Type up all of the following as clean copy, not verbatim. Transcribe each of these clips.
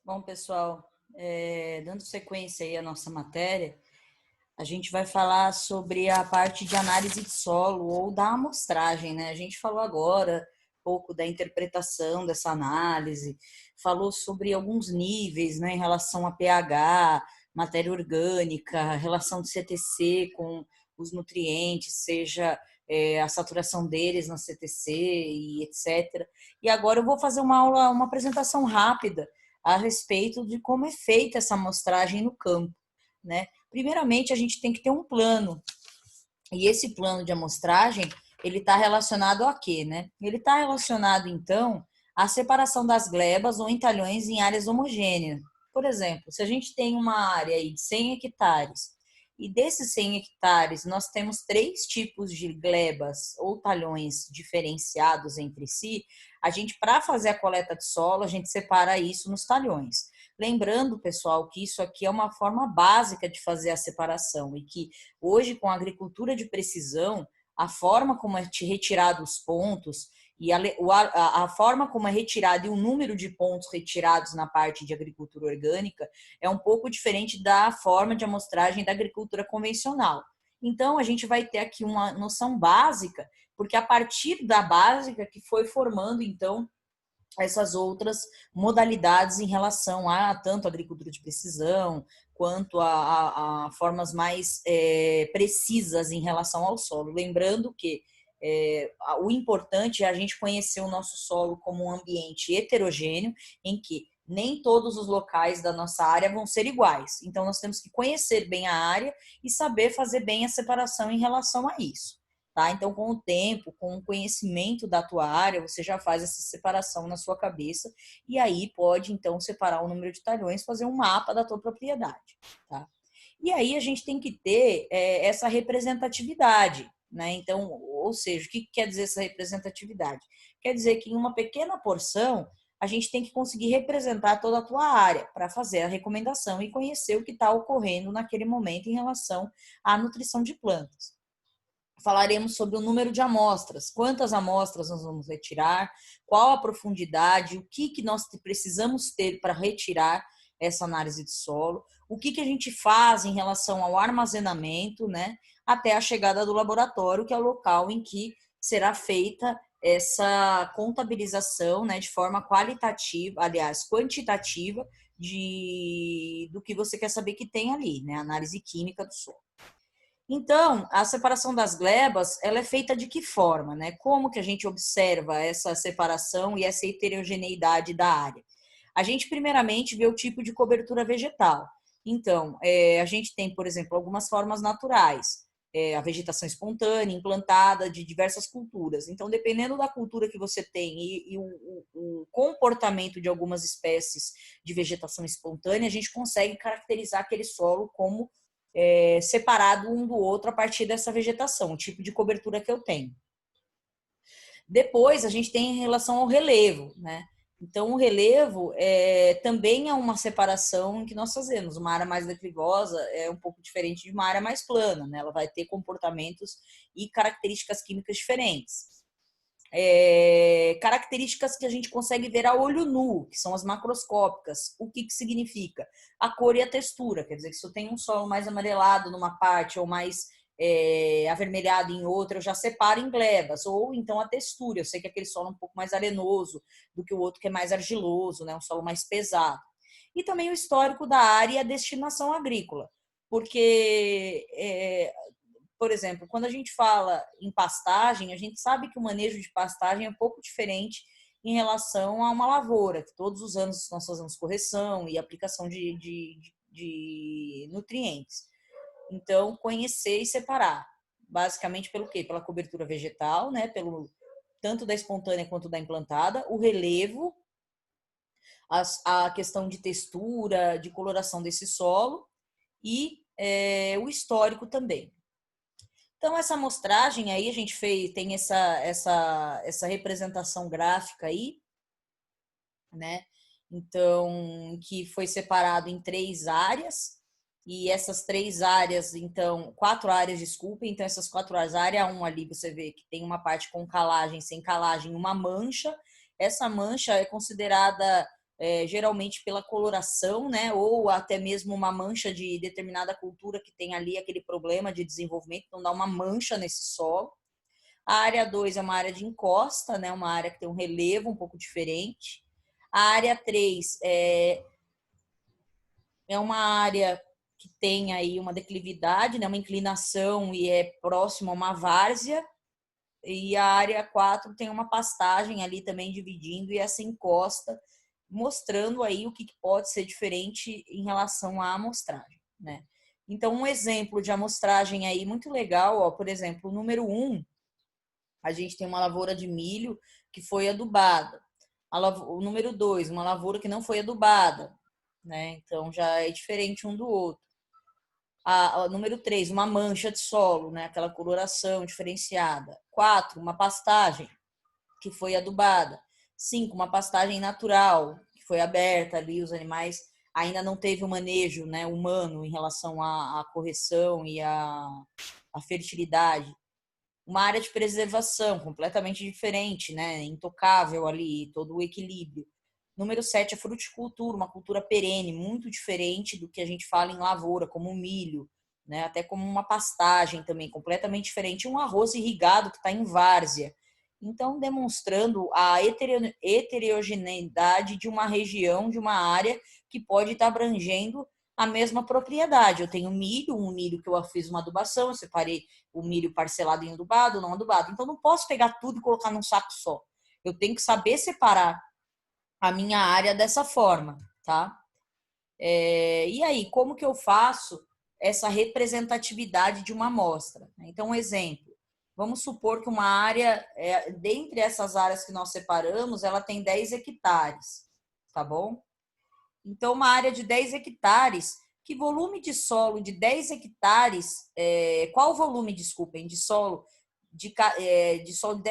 Bom, pessoal, dando sequência aí à nossa matéria, a gente vai falar sobre a parte de análise de solo ou da amostragem, né? A gente falou agora um pouco da interpretação dessa análise, falou sobre alguns níveis, né, em relação a pH, matéria orgânica, relação de CTC com os nutrientes, seja a saturação deles na CTC e etc. E agora eu vou fazer uma aula, uma apresentação rápida a respeito de como é feita essa amostragem no campo, né? Primeiramente, a gente tem que ter um plano. E esse plano de amostragem, ele está relacionado a quê, né? Ele está relacionado, então, à separação das glebas ou entalhões em áreas homogêneas. Por exemplo, se a gente tem uma área aí de 100 hectares e desses 100 hectares nós temos três tipos de glebas ou talhões diferenciados entre si, a gente, para fazer a coleta de solo, a gente separa isso nos talhões. Lembrando, pessoal, que isso aqui é uma forma básica de fazer a separação e que hoje, com a agricultura de precisão, a forma como é retirado os pontos e a forma como é retirado e o número de pontos retirados na parte de agricultura orgânica é um pouco diferente da forma de amostragem da agricultura convencional. Então, a gente vai ter aqui uma noção básica, porque a partir da básica que foi formando, então, essas outras modalidades em relação a tanto a agricultura de precisão quanto a formas mais precisas em relação ao solo. Lembrando que o importante é a gente conhecer o nosso solo como um ambiente heterogêneo, em que nem todos os locais da nossa área vão ser iguais. Então, nós temos que conhecer bem a área e saber fazer bem a separação em relação a isso. Tá? Então, com o tempo, com o conhecimento da tua área, você já faz essa separação na sua cabeça e aí pode, então, separar o número de talhões, fazer um mapa da tua propriedade, tá? E aí a gente tem que ter essa representatividade, né? Então, ou seja, o que quer dizer essa representatividade? Quer dizer que em uma pequena porção, a gente tem que conseguir representar toda a tua área para fazer a recomendação e conhecer o que está ocorrendo naquele momento em relação à nutrição de plantas. Falaremos sobre o número de amostras, quantas amostras nós vamos retirar, qual a profundidade, o que nós precisamos ter para retirar essa análise de solo, o que a gente faz em relação ao armazenamento, né, até a chegada do laboratório, que é o local em que será feita essa contabilização, né, de forma qualitativa, aliás, quantitativa, do que você quer saber que tem ali, né, análise química do solo. Então, a separação das glebas, ela é feita de que forma, né? Como que a gente observa essa separação e essa heterogeneidade da área? A gente, primeiramente, vê o tipo de cobertura vegetal. Então, a gente tem, por exemplo, algumas formas naturais. A vegetação espontânea, implantada de diversas culturas. Então, dependendo da cultura que você tem e o comportamento de algumas espécies de vegetação espontânea, a gente consegue caracterizar aquele solo como separado um do outro a partir dessa vegetação, o tipo de cobertura que eu tenho. Depois, a gente tem em relação ao relevo, né? Então, o relevo também é uma separação que nós fazemos. Uma área mais declivosa é um pouco diferente de uma área mais plana, né? Ela vai ter comportamentos e características químicas diferentes. Características que a gente consegue ver a olho nu, que são as macroscópicas. O que significa? A cor e a textura. Quer dizer que se eu tenho um solo mais amarelado numa parte ou mais avermelhado em outra, eu já separo em glebas. Ou então a textura. Eu sei que aquele solo é um pouco mais arenoso do que o outro que é mais argiloso, né? Um solo mais pesado. E também o histórico da área e a destinação agrícola. Porque por exemplo, quando a gente fala em pastagem, a gente sabe que o manejo de pastagem é um pouco diferente em relação a uma lavoura, que todos os anos nós fazemos correção e aplicação de nutrientes. Então, conhecer e separar. Basicamente pelo quê? Pela cobertura vegetal, né? Tanto da espontânea quanto da implantada, o relevo, a questão de textura, de coloração desse solo e o histórico também. Então, essa amostragem aí, a gente tem essa representação gráfica aí, né? Então, que foi separado em três áreas, e essas três áreas, então, quatro áreas, desculpa, então essas quatro áreas, área 1 ali, você vê que tem uma parte com calagem, sem calagem, uma mancha. Essa mancha é considerada geralmente pela coloração, né? Ou até mesmo uma mancha de determinada cultura que tem ali aquele problema de desenvolvimento, então dá uma mancha nesse solo. A área 2 é uma área de encosta, né? Uma área que tem um relevo um pouco diferente. A área 3 é uma área que tem aí uma declividade, né? Uma inclinação e é próximo a uma várzea. E a área 4 tem uma pastagem ali também dividindo e essa encosta, mostrando aí o que pode ser diferente em relação à amostragem, né? Então, um exemplo de amostragem aí muito legal, ó, por exemplo, o número 1, a gente tem uma lavoura de milho que foi adubada. O número 2, uma lavoura que não foi adubada, né? Então, já é diferente um do outro. A número 3, uma mancha de solo, né? Aquela coloração diferenciada. 4, uma pastagem que foi adubada. 5, uma pastagem natural, que foi aberta ali, os animais ainda não teve o manejo, né, humano em relação à correção e à fertilidade. Uma área de preservação completamente diferente, né, intocável ali, todo o equilíbrio. Número 7, a fruticultura, uma cultura perene, muito diferente do que a gente fala em lavoura, como o milho, né? Até como uma pastagem também, completamente diferente. Um arroz irrigado que está em várzea. Então, demonstrando a heterogeneidade de uma região, de uma área que pode estar abrangendo a mesma propriedade. Eu tenho milho, um milho que eu fiz uma adubação, eu separei o milho parcelado em adubado, não adubado. Então, não posso pegar tudo e colocar num saco só. Eu tenho que saber separar a minha área dessa forma, tá? E aí, como que eu faço essa representatividade de uma amostra? Então, um exemplo. Vamos supor que uma área, dentre essas áreas que nós separamos, ela tem 10 hectares, tá bom? Então, uma área de 10 hectares, que volume de solo de 10 hectares, qual o volume, desculpem, de solo de solo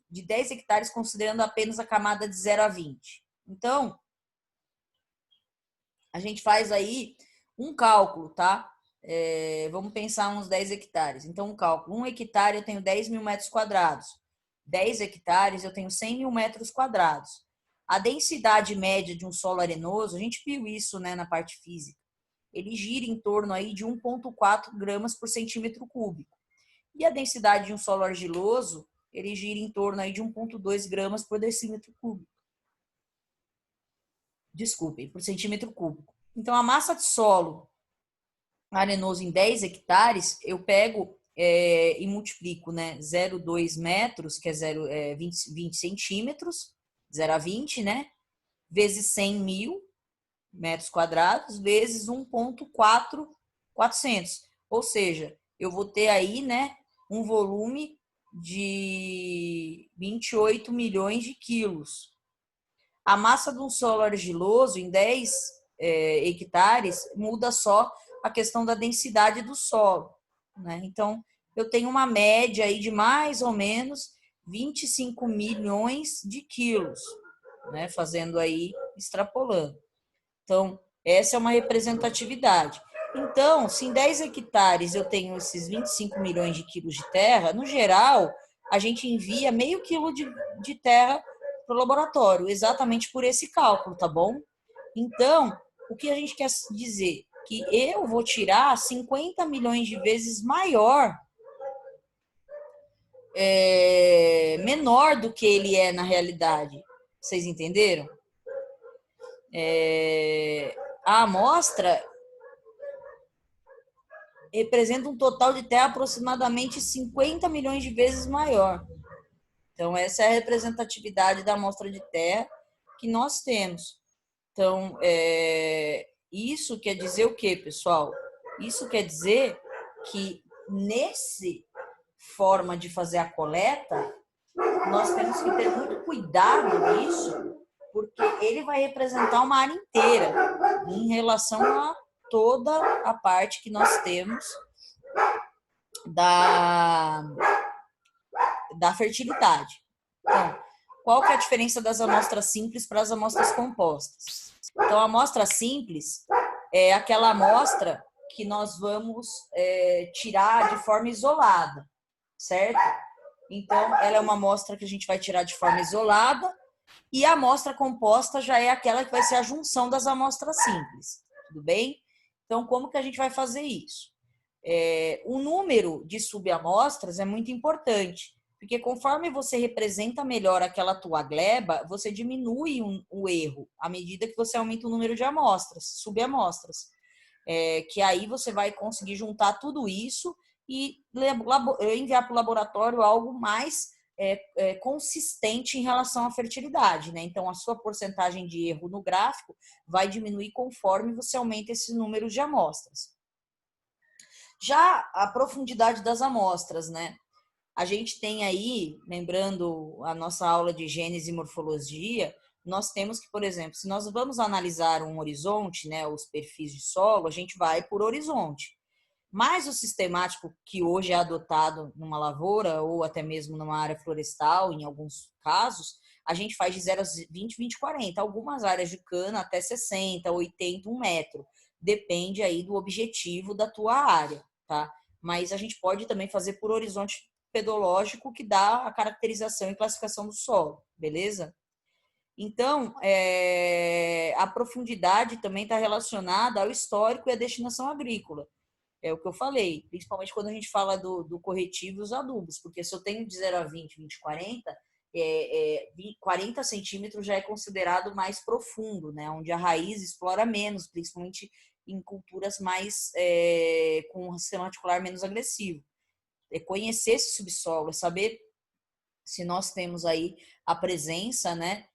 de 10 hectares, considerando apenas a camada de 0 a 20? Então, a gente faz aí um cálculo, tá? Vamos pensar uns 10 hectares. Então, um cálculo. 1 hectare eu tenho 10 mil metros quadrados. 10 hectares eu tenho 100 mil metros quadrados. A densidade média de um solo arenoso, a gente viu isso, né, na parte física. Ele gira em torno aí de 1,4 gramas por centímetro cúbico. E a densidade de um solo argiloso, ele gira em torno aí de 1,2 gramas por decímetro cúbico. Desculpem, por centímetro cúbico. Então, a massa de solo arenoso em 10 hectares, eu pego e multiplico, né? 0,2 metros, que é 20 centímetros, 0 a 20, né? Vezes 100 mil metros quadrados, vezes 1,400. Ou seja, eu vou ter aí, né, um volume de 28 milhões de quilos. A massa de um solo argiloso em 10 hectares muda só a questão da densidade do solo, né? Então, eu tenho uma média aí de mais ou menos 25 milhões de quilos, né? Fazendo aí, extrapolando. Então, essa é uma representatividade. Então, se em 10 hectares eu tenho esses 25 milhões de quilos de terra, no geral, a gente envia meio quilo de terra para o laboratório, exatamente por esse cálculo, tá bom? Então, o que a gente quer dizer? Que eu vou tirar 50 milhões de vezes menor do que ele é na realidade. Vocês entenderam? A amostra representa um total de terra aproximadamente 50 milhões de vezes maior. Então, essa é a representatividade da amostra de terra que nós temos. Então, isso quer dizer o quê, pessoal? Isso quer dizer que nesse forma de fazer a coleta, nós temos que ter muito cuidado nisso, porque ele vai representar uma área inteira em relação a toda a parte que nós temos da fertilidade. Então, qual que é a diferença das amostras simples para as amostras compostas? Então, a amostra simples é aquela amostra que nós vamos tirar de forma isolada, certo? Então, ela é uma amostra que a gente vai tirar de forma isolada E a amostra composta já é aquela que vai ser a junção das amostras simples, tudo bem? Então, como que a gente vai fazer isso? O número de subamostras é muito importante, porque conforme você representa melhor aquela tua gleba, você diminui o erro à medida que você aumenta o número de amostras, subamostras. Que aí você vai conseguir juntar tudo isso e enviar para o laboratório algo mais consistente em relação à fertilidade, né? Então, a sua porcentagem de erro no gráfico vai diminuir conforme você aumenta esse número de amostras. Já a profundidade das amostras, né? A gente tem aí, lembrando a nossa aula de gênese e morfologia, nós temos que, por exemplo, se nós vamos analisar um horizonte, né, os perfis de solo, a gente vai por horizonte. Mas o sistemático que hoje é adotado numa lavoura ou até mesmo numa área florestal, em alguns casos, a gente faz de 0 a 20, 20, 40. Algumas áreas de cana até 60, 80, 1 metro. Depende aí do objetivo da tua área, tá? Mas a gente pode também fazer por horizonte pedológico que dá a caracterização e classificação do solo, beleza? Então, a profundidade também está relacionada ao histórico e à destinação agrícola. É o que eu falei, principalmente quando a gente fala do corretivo e os adubos, porque se eu tenho de 0 a 20, 20, 40, 40 centímetros já é considerado mais profundo, né? Onde a raiz explora menos, principalmente em culturas mais com um sistema articular menos agressivo. É conhecer esse subsolo, é saber se nós temos aí a presença, né,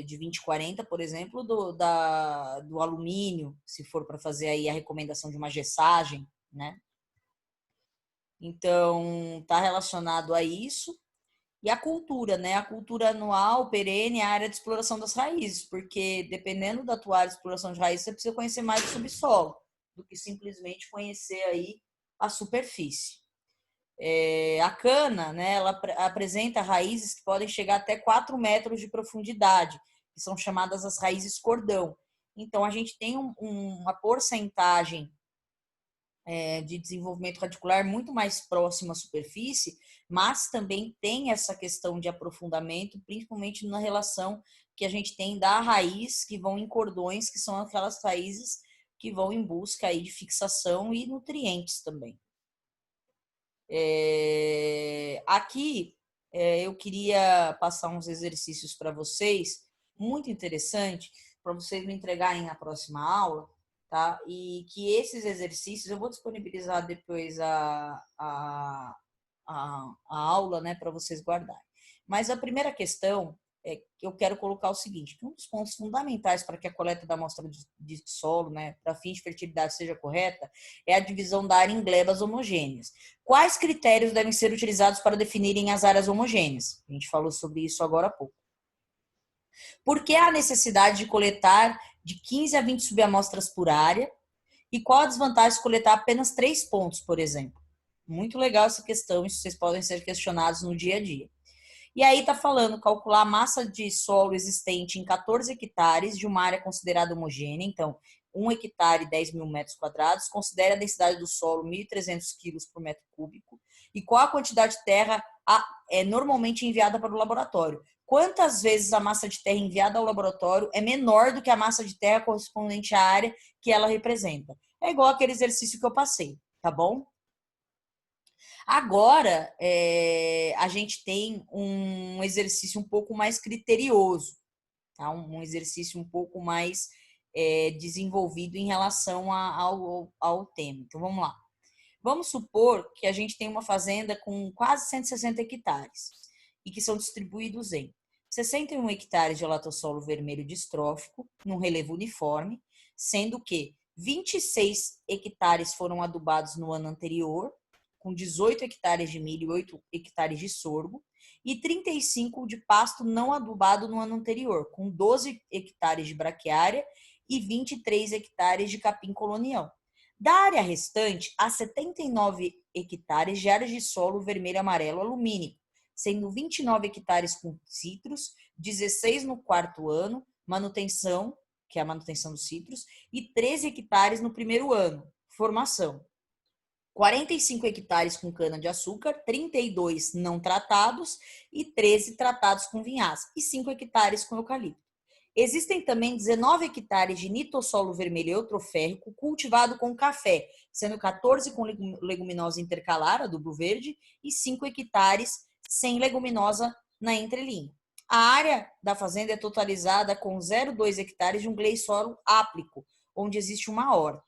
de 20, 40, por exemplo, do alumínio, se for para fazer aí a recomendação de uma gessagem, né? Então, está relacionado a isso. E a cultura, né? A cultura anual, perene, a área de exploração das raízes, porque dependendo da tua área de exploração de raízes, você precisa conhecer mais o subsolo do que simplesmente conhecer aí a superfície. A cana, né, ela apresenta raízes que podem chegar até 4 metros de profundidade, que são chamadas as raízes cordão. Então, a gente tem uma porcentagem de desenvolvimento radicular muito mais próximo à superfície, mas também tem essa questão de aprofundamento, principalmente na relação que a gente tem da raiz, que vão em cordões, que são aquelas raízes que vão em busca aí de fixação e nutrientes também. Aqui eu queria passar uns exercícios para vocês, muito interessante, para vocês me entregarem na próxima aula, tá? E que esses exercícios, eu vou disponibilizar depois a aula, né, para vocês guardarem. Mas a primeira questão é que eu quero colocar o seguinte, que um dos pontos fundamentais para que a coleta da amostra de solo, né, para fins de fertilidade seja correta, é a divisão da área em glebas homogêneas. Quais critérios devem ser utilizados para definirem as áreas homogêneas? A gente falou sobre isso agora há pouco. Por que a necessidade de coletar de 15 a 20 subamostras por área? E qual a desvantagem de coletar apenas 3 pontos, por exemplo? Muito legal essa questão, isso vocês podem ser questionados no dia a dia. E aí está falando calcular a massa de solo existente em 14 hectares de uma área considerada homogênea. Então, 1 hectare, 10 mil metros quadrados. Considere a densidade do solo, 1.300 quilos por metro cúbico. E qual a quantidade de terra é normalmente enviada para o laboratório? Quantas vezes a massa de terra enviada ao laboratório é menor do que a massa de terra correspondente à área que ela representa? É igual aquele exercício que eu passei, tá bom? Agora, a gente tem um exercício um pouco mais criterioso, tá? Um exercício um pouco mais desenvolvido em relação ao tema. Então, vamos lá. Vamos supor que a gente tem uma fazenda com quase 160 hectares e que são distribuídos em 61 hectares de latossolo vermelho distrófico, num relevo uniforme, sendo que 26 hectares foram adubados no ano anterior, com 18 hectares de milho e 8 hectares de sorgo, e 35 de pasto não adubado no ano anterior, com 12 hectares de braquiária e 23 hectares de capim colonial. Da área restante, há 79 hectares de áreas de solo vermelho, amarelo, alumínico, sendo 29 hectares com citros, 16 no quarto ano, manutenção, que é a manutenção dos citros, e 13 hectares no primeiro ano, formação. 45 hectares com cana-de-açúcar, 32 não tratados e 13 tratados com vinhaça e 5 hectares com eucalipto. Existem também 19 hectares de nitossolo vermelho eutroférrico cultivado com café, sendo 14 com leguminosa intercalar, adubo verde, e 5 hectares sem leguminosa na entrelinha. A área da fazenda é totalizada com 0,2 hectares de um gleissolo áplico, onde existe uma horta.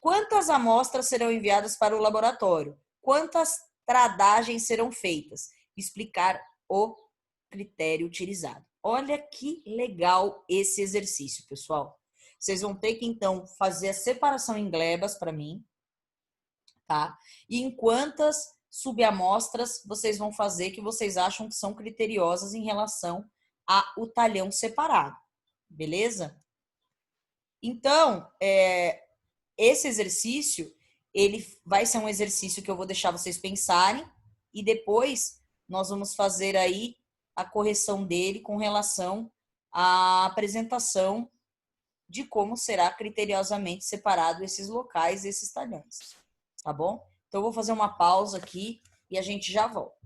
Quantas amostras serão enviadas para o laboratório? Quantas tradagens serão feitas? Explicar o critério utilizado. Olha que legal esse exercício, pessoal. Vocês vão ter que, então, fazer a separação em glebas para mim, tá? E em quantas subamostras vocês vão fazer que vocês acham que são criteriosas em relação ao talhão separado, beleza? Então, esse exercício, ele vai ser um exercício que eu vou deixar vocês pensarem e depois nós vamos fazer aí a correção dele com relação à apresentação de como será criteriosamente separado esses locais, esses talhões, tá bom? Então, eu vou fazer uma pausa aqui e a gente já volta.